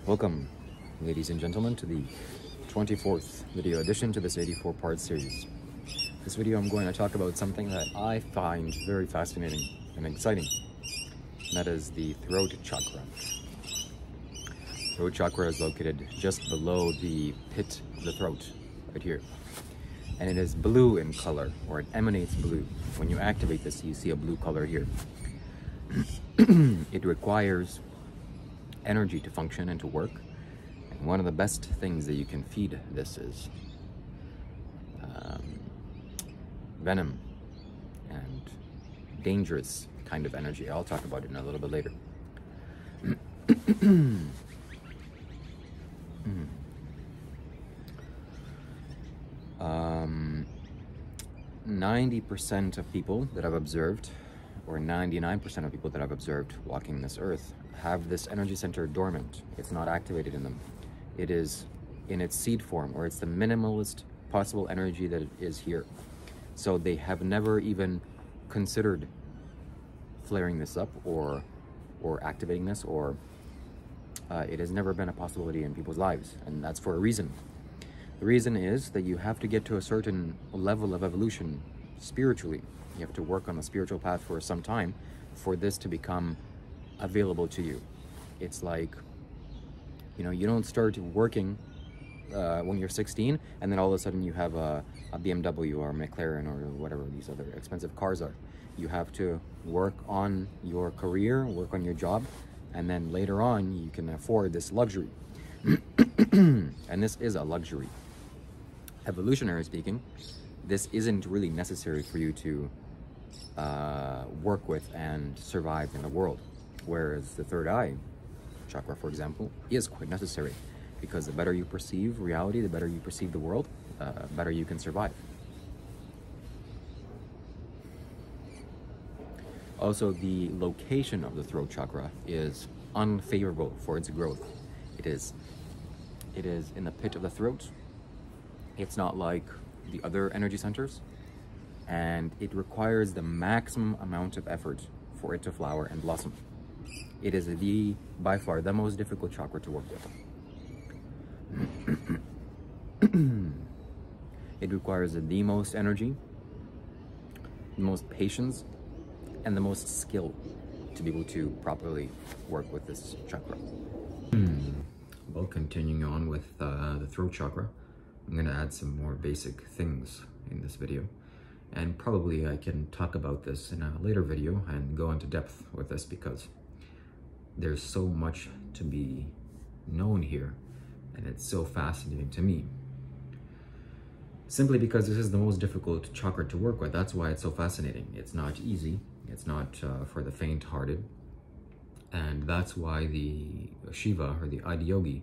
Welcome, ladies and gentlemen, to the 24th video addition to this 84-part series. This video I'm going to talk about something that I find very fascinating and exciting, and that is the throat chakra. Throat chakra is located just below the pit of the throat, right here. And it is blue in color, or it emanates blue. When you activate this, you see a blue color here. It requires energy to function and to work. And one of the best things that you can feed this is venom and dangerous kind of energy. I'll talk about it in a little bit later. 90% of people that I've observed, or 99% of people that I've observed walking this earth, have this energy center dormant. It's not activated in them. It is in its seed form, or it's the minimalist possible energy that is here. So they have never even considered flaring this up or activating this, or it has never been a possibility in people's lives, and that's for a reason. The reason is that you have to get to a certain level of evolution spiritually. You have to work on the spiritual path for some time for this to become available to you. It's like, you know, you don't start working when you're 16 and then all of a sudden you have a BMW or a McLaren or whatever these other expensive cars are. You have to work on your career, work on your job, and then later on you can afford this luxury. And this is a luxury. Evolutionary speaking, this isn't really necessary for you to work with and survive in the world. Whereas the third eye chakra, for example, is quite necessary, because the better you perceive reality, the better you perceive the world, better you can survive. Also, the location of the throat chakra is unfavorable for its growth. It is in the pit of the throat. It's not like the other energy centers, and it requires the maximum amount of effort for it to flower and blossom. It is by far the most difficult chakra to work with. It requires the most energy, the most patience, and the most skill to be able to properly work with this chakra. Well, continuing on with the throat chakra, I'm going to add some more basic things in this video. And probably I can talk about this in a later video and go into depth with this, because there's so much to be known here, and it's so fascinating to me. Simply because this is the most difficult chakra to work with. That's why it's so fascinating. It's not easy. It's not for the faint-hearted. And that's why the Shiva, or the Adiyogi,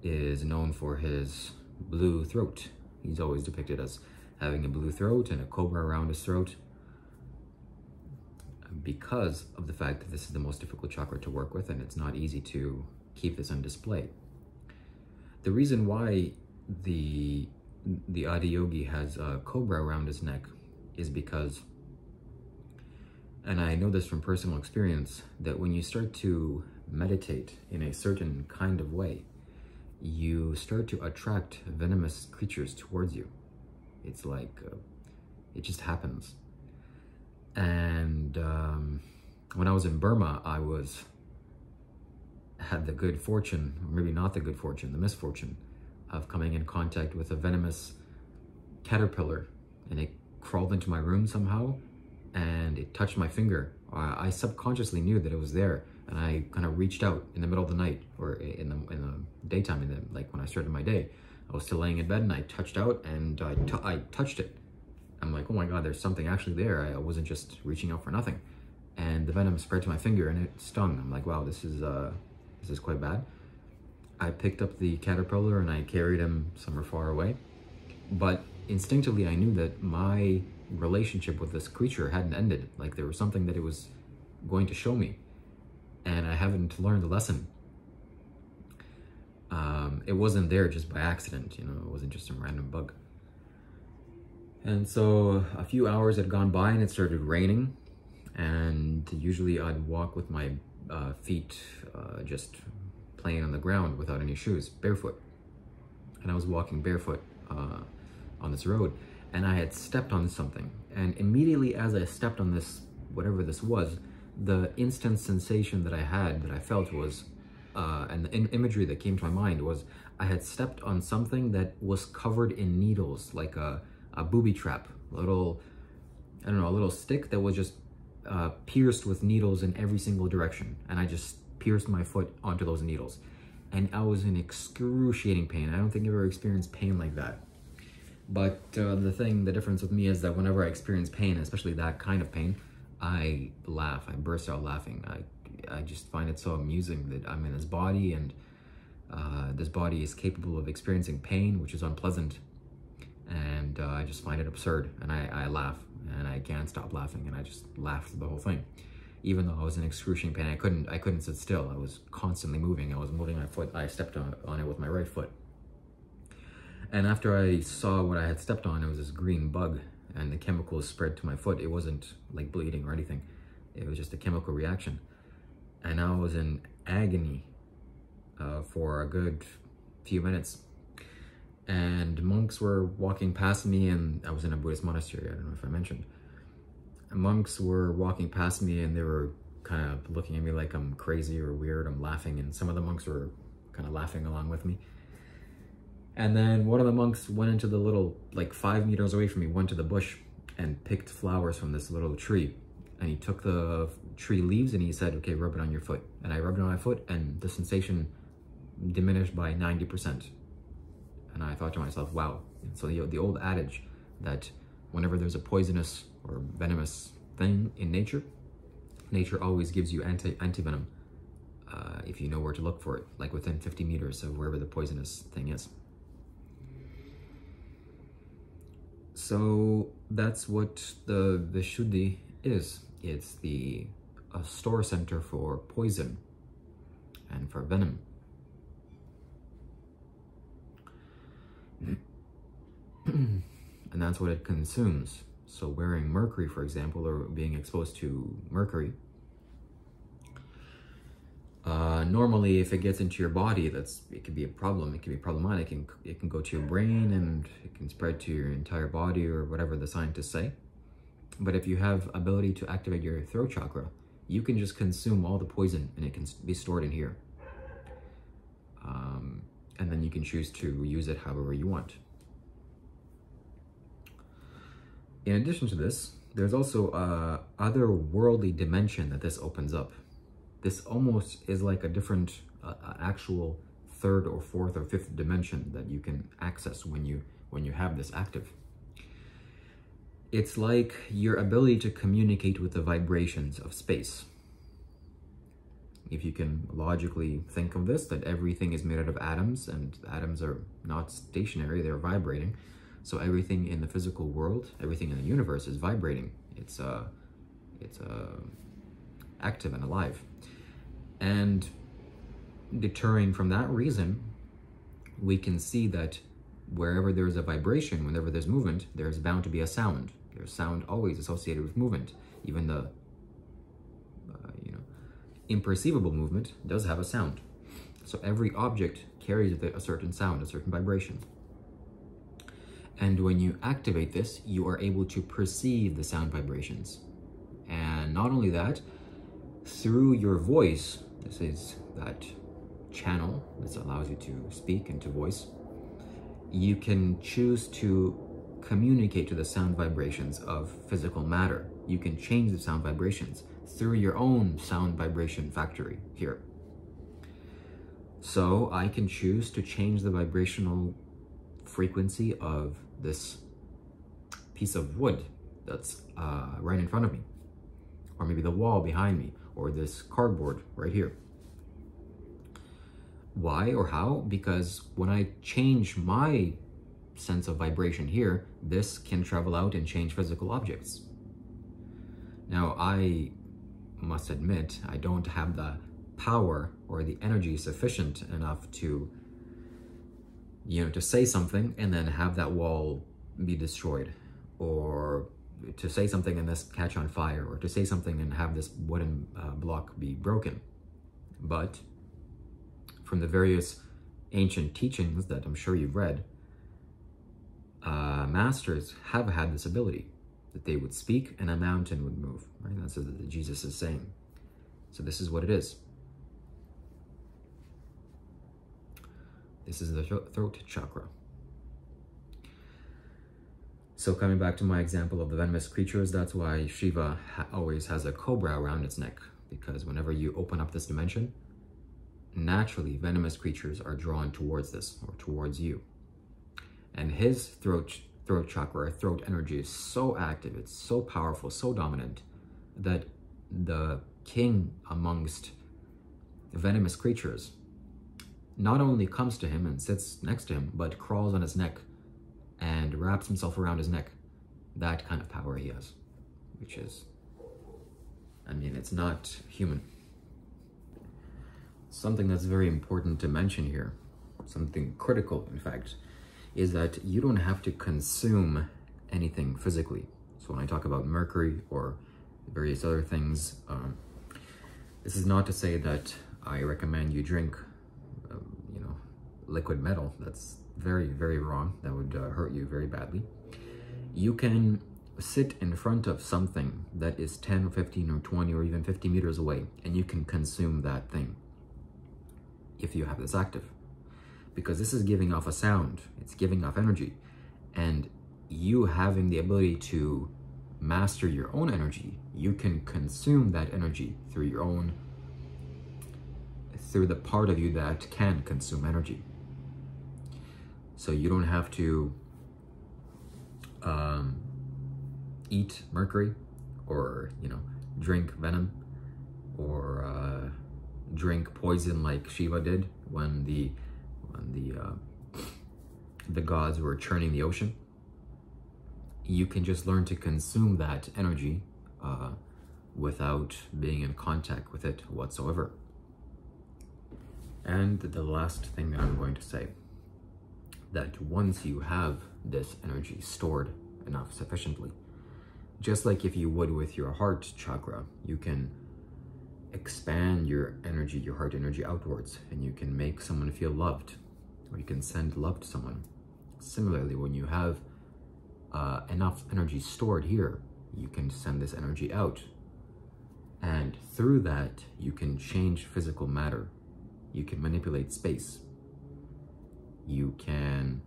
is known for his blue throat. He's always depicted as having a blue throat and a cobra around his throat, because of the fact that this is the most difficult chakra to work with, and it's not easy to keep this on display. The reason why the Adiyogi has a cobra around his neck is because, and I know this from personal experience, that when you start to meditate in a certain kind of way, you start to attract venomous creatures towards you. It's like, it just happens. And when I was in Burma, I had the good fortune, or maybe not the good fortune, the misfortune, of coming in contact with a venomous caterpillar, and it crawled into my room somehow, and it touched my finger. I subconsciously knew that it was there, and I kind of reached out in the middle of the night, or in the daytime, like when I started my day. I was still laying in bed, and I touched out, and I touched it. I'm like, oh my God, there's something actually there. I wasn't just reaching out for nothing. And the venom spread to my finger, and it stung. I'm like, wow, this is quite bad. I picked up the caterpillar, and I carried him somewhere far away. But instinctively, I knew that my relationship with this creature hadn't ended. Like, there was something that it was going to show me, and I haven't learned the lesson. It wasn't there just by accident, you know, it wasn't just some random bug. And so a few hours had gone by, and it started raining, and usually I'd walk with my feet just playing on the ground without any shoes, barefoot. And I was walking barefoot on this road, and I had stepped on something. And immediately as I stepped on this, whatever this was, the instant sensation that I felt was, and the imagery that came to my mind was, I had stepped on something that was covered in needles, like a booby trap, a little stick that was just pierced with needles in every single direction. And I just pierced my foot onto those needles. And I was in excruciating pain. I don't think I've ever experienced pain like that. But the difference with me is that whenever I experience pain, especially that kind of pain, I laugh. I burst out laughing. I just find it so amusing that I'm in this body, and this body is capable of experiencing pain, which is unpleasant. And I just find it absurd, and I laugh, and I can't stop laughing, and I just laughed the whole thing. Even though I was in excruciating pain, I couldn't sit still. I was constantly moving. I was moving my foot. I stepped on it with my right foot. And after I saw what I had stepped on, it was this green bug, and the chemicals spread to my foot. It wasn't like bleeding or anything. It was just a chemical reaction. And I was in agony for a good few minutes. And monks were walking past me, and I was in a Buddhist monastery. I don't know if I mentioned. And monks were walking past me, and they were kind of looking at me like I'm crazy or weird. I'm laughing, and some of the monks were kind of laughing along with me. And then one of the monks went into the little, like 5 meters away from me, went to the bush and picked flowers from this little tree. And he took the tree leaves and he said, okay, rub it on your foot. And I rubbed it on my foot, and the sensation diminished by 90%. And I thought to myself, wow. And so the old adage that whenever there's a poisonous or venomous thing in nature, nature always gives you antivenom if you know where to look for it, like within 50 meters of wherever the poisonous thing is. So that's what the Vishuddhi is. It's a store center for poison and for venom. And that's what it consumes. So wearing mercury, for example, or being exposed to mercury, normally if it gets into your body, it could be a problem. It can be problematic, and it can go to your brain, and it can spread to your entire body, or whatever the scientists say. But if you have ability to activate your throat chakra, you can just consume all the poison, and it can be stored in here. And then you can choose to use it however you want. In addition to this, there's also a otherworldly dimension that this opens up. This almost is like a different, actual third or fourth or fifth dimension that you can access when you have this active. It's like your ability to communicate with the vibrations of space. If you can logically think of this, that everything is made out of atoms, and atoms are not stationary, they're vibrating. So everything in the physical world, everything in the universe is vibrating. It's active and alive. And deterring from that reason, we can see that wherever there's a vibration, whenever there's movement, there's bound to be a sound. There's sound always associated with movement. Even the imperceivable movement does have a sound. So every object carries with it a certain sound, a certain vibration. And when you activate this, you are able to perceive the sound vibrations. And not only that, through your voice, this is that channel that allows you to speak and to voice, you can choose to communicate to the sound vibrations of physical matter. You can change the sound vibrations through your own sound vibration factory here. So I can choose to change the vibrational frequency of this piece of wood that's right in front of me, or maybe the wall behind me, or this cardboard right here. Why or how? Because when I change my sense of vibration here, this can travel out and change physical objects. Now, I must admit, I don't have the power or the energy sufficient enough to to say something and then have that wall be destroyed, or to say something and this catch on fire, or to say something and have this wooden block be broken. But from the various ancient teachings that I'm sure you've read, masters have had this ability, that they would speak and a mountain would move, right? That's what Jesus is saying. So this is what it is. This is the throat chakra. So coming back to my example of the venomous creatures, that's why Shiva always has a cobra around its neck, because whenever you open up this dimension, naturally venomous creatures are drawn towards this, or towards you. And his throat chakra, throat energy is so active, it's so powerful, so dominant, that the king amongst venomous creatures not only comes to him and sits next to him, but crawls on his neck and wraps himself around his neck. That kind of power he has, which is, I mean, it's not human. Something that's very important to mention here, something critical, in fact, is that you don't have to consume anything physically. So when I talk about mercury or various other things, this is not to say that I recommend you drink, liquid metal. That's very, very wrong. That would hurt you very badly. You can sit in front of something that is 10 or 15 or 20 or even 50 meters away, and you can consume that thing if you have this active, because this is giving off a sound, it's giving off energy, and you having the ability to master your own energy, you can consume that energy through the part of you that can consume energy. So you don't have to eat mercury, or drink venom, or drink poison like Shiva did when the gods were churning the ocean. You can just learn to consume that energy without being in contact with it whatsoever. And the last thing that I'm going to say, that once you have this energy stored enough sufficiently, just like if you would with your heart chakra, you can expand your energy, your heart energy outwards, and you can make someone feel loved, or you can send love to someone. Similarly, when you have enough energy stored here, you can send this energy out, and through that you can change physical matter. You can manipulate space. You can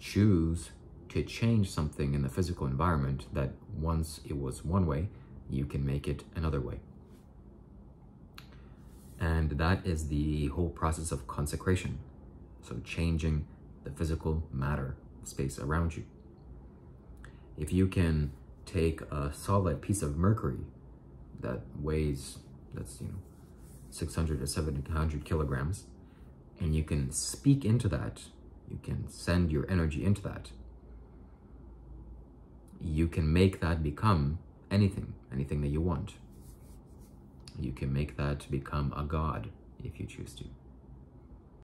choose to change something in the physical environment that once it was one way, you can make it another way. And that is the whole process of consecration. So changing the physical matter space around you. If you can take a solid piece of mercury that weighs, that's 600 to 700 kilograms, and you can speak into that, you can send your energy into that, you can make that become anything that you want. You can make that become a god if you choose to.